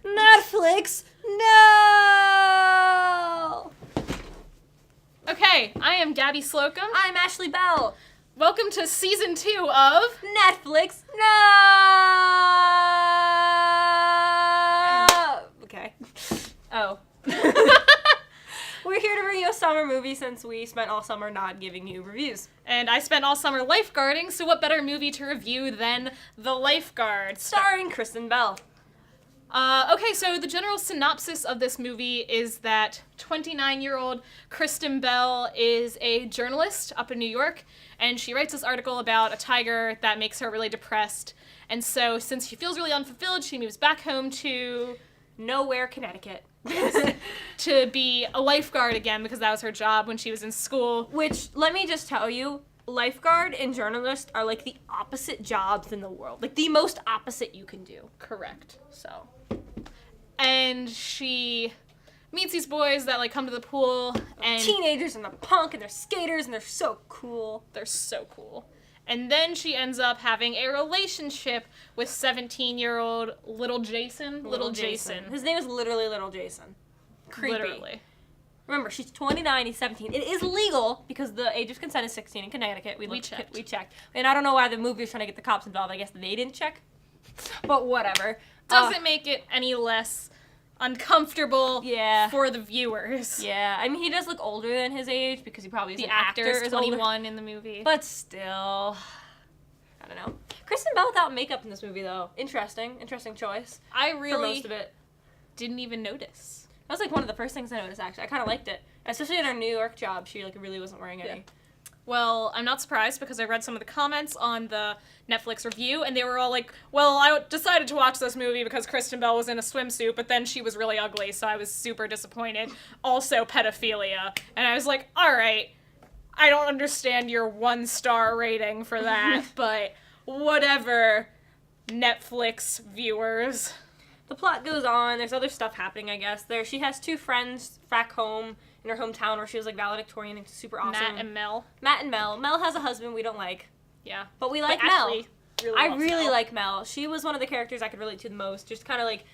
Netflix, no! Okay, I am Gabby Slocum. I'm Ashley Bell. Welcome to Season 2 of... Netflix, no! Okay. Oh. We're here to review a summer movie since we spent all summer not giving you reviews. And I spent all summer lifeguarding, so what better movie to review than The Lifeguard? Starring Kristen Bell. Okay, so the general synopsis of this movie is that 29-year-old Kristen Bell is a journalist up in New York, and she writes this article about a tiger that makes her really depressed. And so, since she feels really unfulfilled, she moves back home to... Nowhere, Connecticut. to be a lifeguard again, because that was her job when she was in school. Which, let me just tell you, lifeguard and journalist are like the opposite jobs in the world. Like the most opposite you can do. Correct. So. And she meets these boys that like come to the pool and teenagers and they're punk and they're skaters and they're so cool. They're so cool. And then she ends up having a relationship with 17-year-old Little Jason. Little Jason. His name is literally Little Jason. Creepy. Literally. Remember, she's 29, he's 17. It is legal because the age of consent is 16 in Connecticut. We checked. And I don't know why the movie was trying to get the cops involved. I guess they didn't check. But whatever. Doesn't make it any less uncomfortable for the viewers. Yeah, I mean, he does look older than his age because he probably is the an actor is 21 older. in the movie. But still, I don't know. Kristen Bell without makeup in this movie, though. Interesting choice. I really for most of it didn't even notice. That was like one of the first things I noticed, actually. I kind of liked it. Especially in her New York job, she like really wasn't wearing any. Well, I'm not surprised because I read some of the comments on the Netflix review, and they were all like, well, I decided to watch this movie because Kristen Bell was in a swimsuit, but then she was really ugly, so I was super disappointed. Also, pedophilia. And I was like, all right, I don't understand your 1-star rating for that, but whatever, Netflix viewers. The plot goes on. There's other stuff happening, I guess. She has two friends back home in her hometown where she was like valedictorian and super awesome. Matt and Mel. Mel has a husband we don't like. Yeah. But we like Mel. Ashley I really like Mel. She was one of the characters I could relate to the most. Just kind of like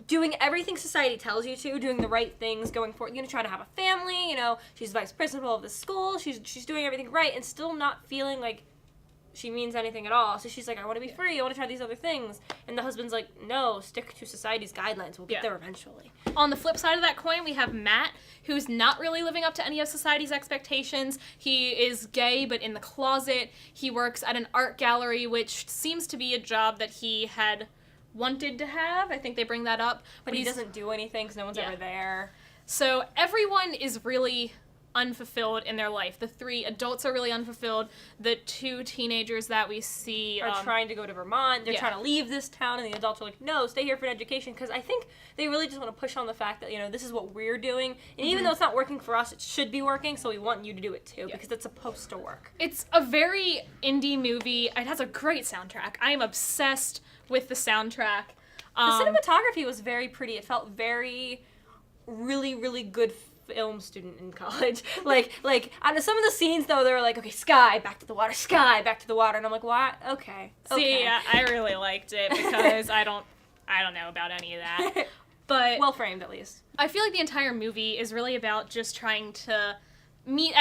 doing everything society tells you to, doing the right things, going for, trying to have a family, she's vice principal of the school, she's doing everything right and still not feeling like she means anything at all. So she's like, I want to be free, I want to try these other things. And the husband's like, no, stick to society's guidelines, we'll get there eventually. On the flip side of that coin, we have Matt, who's not really living up to any of society's expectations. He is gay, but in the closet. He works at an art gallery, which seems to be a job that he had wanted to have. I think they bring that up. But he doesn't do anything because no one's ever there. So everyone is really unfulfilled in their life. The 3 adults are really unfulfilled. The 2 teenagers that we see are trying to go to Vermont. They're trying to leave this town, and the adults are like, no, stay here for an education, because I think they really just want to push on the fact that, this is what we're doing, and even though it's not working for us, it should be working, so we want you to do it too, because it's supposed to work. It's a very indie movie. It has a great soundtrack. I am obsessed with the soundtrack. The cinematography was very pretty. It felt very, really, really good film student in college. Like on some of the scenes though, they were like, okay, sky, back to the water, sky, back to the water, and I'm like, why? Okay. See, I really liked it because I don't know about any of that. But well framed, at least. I feel like the entire movie is really about just trying to meet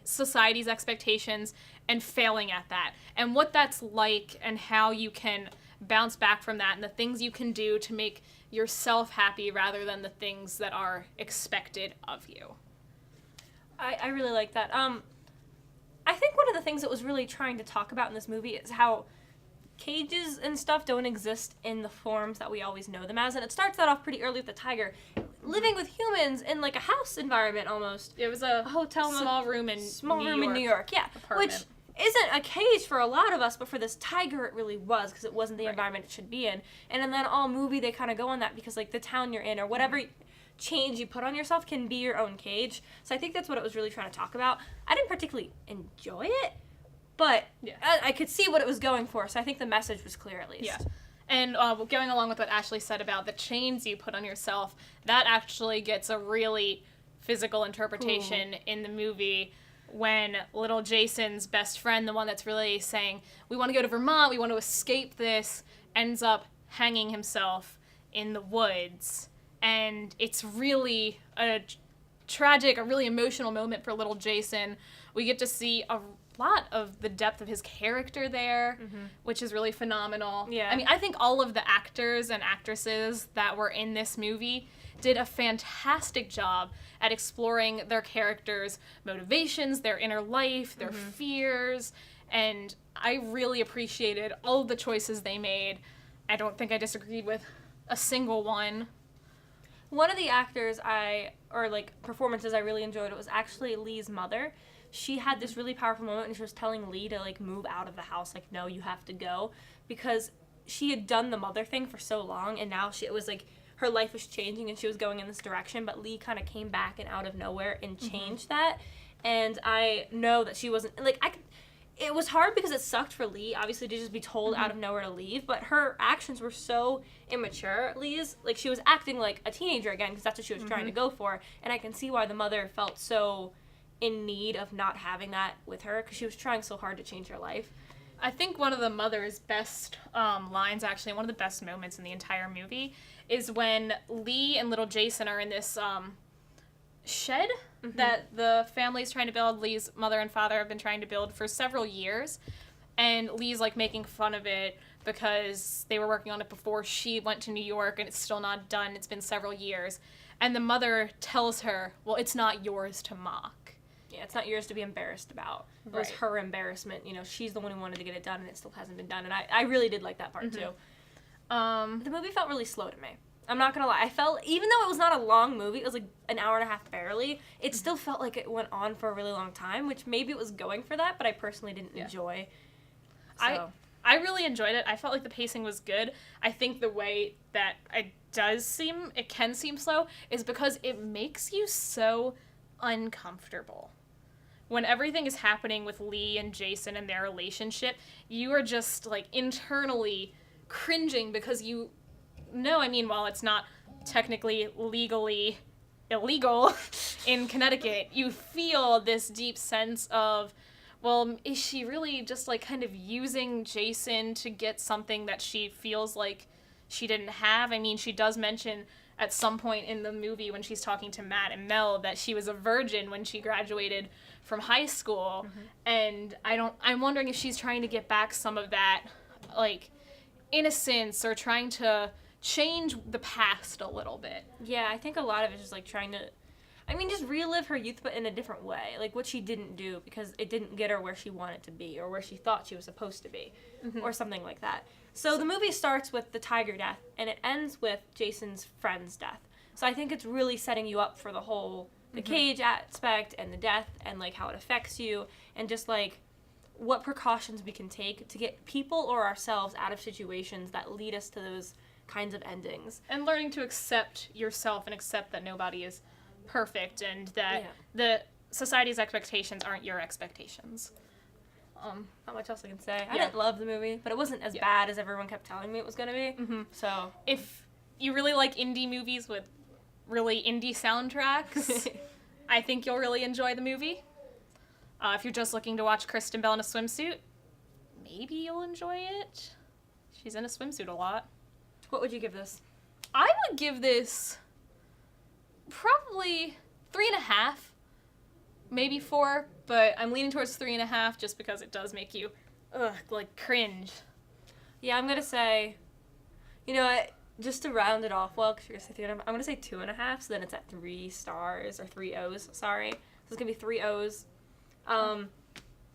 society's expectations and failing at that, and what that's like, and how you can bounce back from that, and the things you can do to make yourself happy rather than the things that are expected of you. I really like that. I think one of the things that was really trying to talk about in this movie is how cages and stuff don't exist in the forms that we always know them as, and it starts that off pretty early with the tiger living with humans in like a house environment almost. It was a hotel, small room in New York, yeah, apartment. Which isn't a cage for a lot of us, but for this tiger it really was, because it wasn't the environment it should be in. And then all movie they kind of go on that, because like the town you're in or whatever change you put on yourself can be your own cage. So I think that's what it was really trying to talk about. I didn't particularly enjoy it, but I could see what it was going for, so I think the message was clear at least. Yeah. And going along with what Ashley said about the chains you put on yourself, that actually gets a really physical interpretation in the movie when little Jason's best friend, the one that's really saying, we want to go to Vermont, we want to escape this, ends up hanging himself in the woods. And it's really a tragic, a really emotional moment for little Jason. We get to see a lot of the depth of his character there, which is really phenomenal. Yeah. I mean, I think all of the actors and actresses that were in this movie did a fantastic job at exploring their characters' motivations, their inner life, their fears, and I really appreciated all of the choices they made. I don't think I disagreed with a single one. One of the performances I really enjoyed, it was actually Lee's mother. She had this really powerful moment and she was telling Lee to, like, move out of the house, like, no, you have to go, because she had done the mother thing for so long, and now it was, like, her life was changing and she was going in this direction, but Lee kind of came back and out of nowhere and changed that, and I know that she wasn't, like, it was hard because it sucked for Lee, obviously, to just be told out of nowhere to leave, but her actions were so immature. Lee's, like, she was acting like a teenager again, because that's what she was trying to go for, and I can see why the mother felt so in need of not having that with her, because she was trying so hard to change her life. I think one of the mother's best lines, actually, one of the best moments in the entire movie, is when Lee and little Jason are in this shed that the family's trying to build. Lee's mother and father have been trying to build for several years, and Lee's, like, making fun of it because they were working on it before she went to New York, and it's still not done. It's been several years. And the mother tells her, well, it's not yours to mock. Yeah, it's not yours to be embarrassed about. It was her embarrassment. You know, she's the one who wanted to get it done, and it still hasn't been done. And I really did like that part, too. The movie felt really slow to me. I'm not going to lie. I felt, even though it was not a long movie, it was like an hour and a half barely, it still felt like it went on for a really long time, which maybe it was going for that, but I personally didn't enjoy. So. I really enjoyed it. I felt like the pacing was good. I think the way that it can seem slow, is because it makes you so uncomfortable. When everything is happening with Lee and Jason and their relationship, you are just, like, internally cringing because you know, I mean, while it's not technically legally illegal in Connecticut, you feel this deep sense of, well, is she really just, like, kind of using Jason to get something that she feels like she didn't have? I mean, she does mention at some point in the movie when she's talking to Matt and Mel that she was a virgin when she graduated from high school, and I'm wondering if she's trying to get back some of that, like, innocence, or trying to change the past a little bit. Yeah, I think a lot of it is just, like, trying to, I mean, just relive her youth, but in a different way. Like, what she didn't do because it didn't get her where she wanted to be, or where she thought she was supposed to be, or something like that. So the movie starts with the tiger death, and it ends with Jason's friend's death. So I think it's really setting you up for the whole, the cage aspect, and the death, and, like, how it affects you, and just, like, what precautions we can take to get people or ourselves out of situations that lead us to those kinds of endings. And learning to accept yourself and accept that nobody is perfect, and that the society's expectations aren't your expectations. Not much else I can say. I didn't love the movie, but it wasn't as bad as everyone kept telling me it was going to be. So if you really like indie movies with really indie soundtracks, I think you'll really enjoy the movie. If you're just looking to watch Kristen Bell in a swimsuit, maybe you'll enjoy it. She's in a swimsuit a lot. What would you give this? I would give this probably 3.5, maybe 4, but I'm leaning towards 3.5 just because it does make you, like, cringe. Yeah, I'm gonna say, you know what, just to round it off well, because you're gonna say 3.5, I'm gonna say 2.5, so then it's at 3 stars, or 3 O's, sorry. So it's gonna be 3 O's.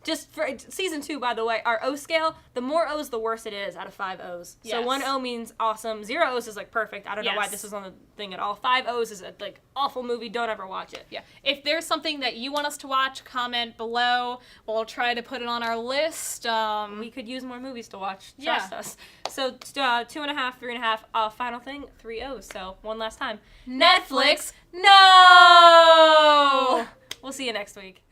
Just for season 2, by the way, our O scale, the more O's, the worse it is out of 5 O's. Yes. So 1 O means awesome, 0 O's is, like, perfect. I don't know why this is on the thing at all. 5 O's is a, like, awful movie. Don't ever watch it. Yeah. If there's something that you want us to watch, comment below. We'll try to put it on our list. We could use more movies to watch. Trust us. So 2.5, 3.5. Final thing, 3 O's. So one last time. Netflix, no! We'll see you next week.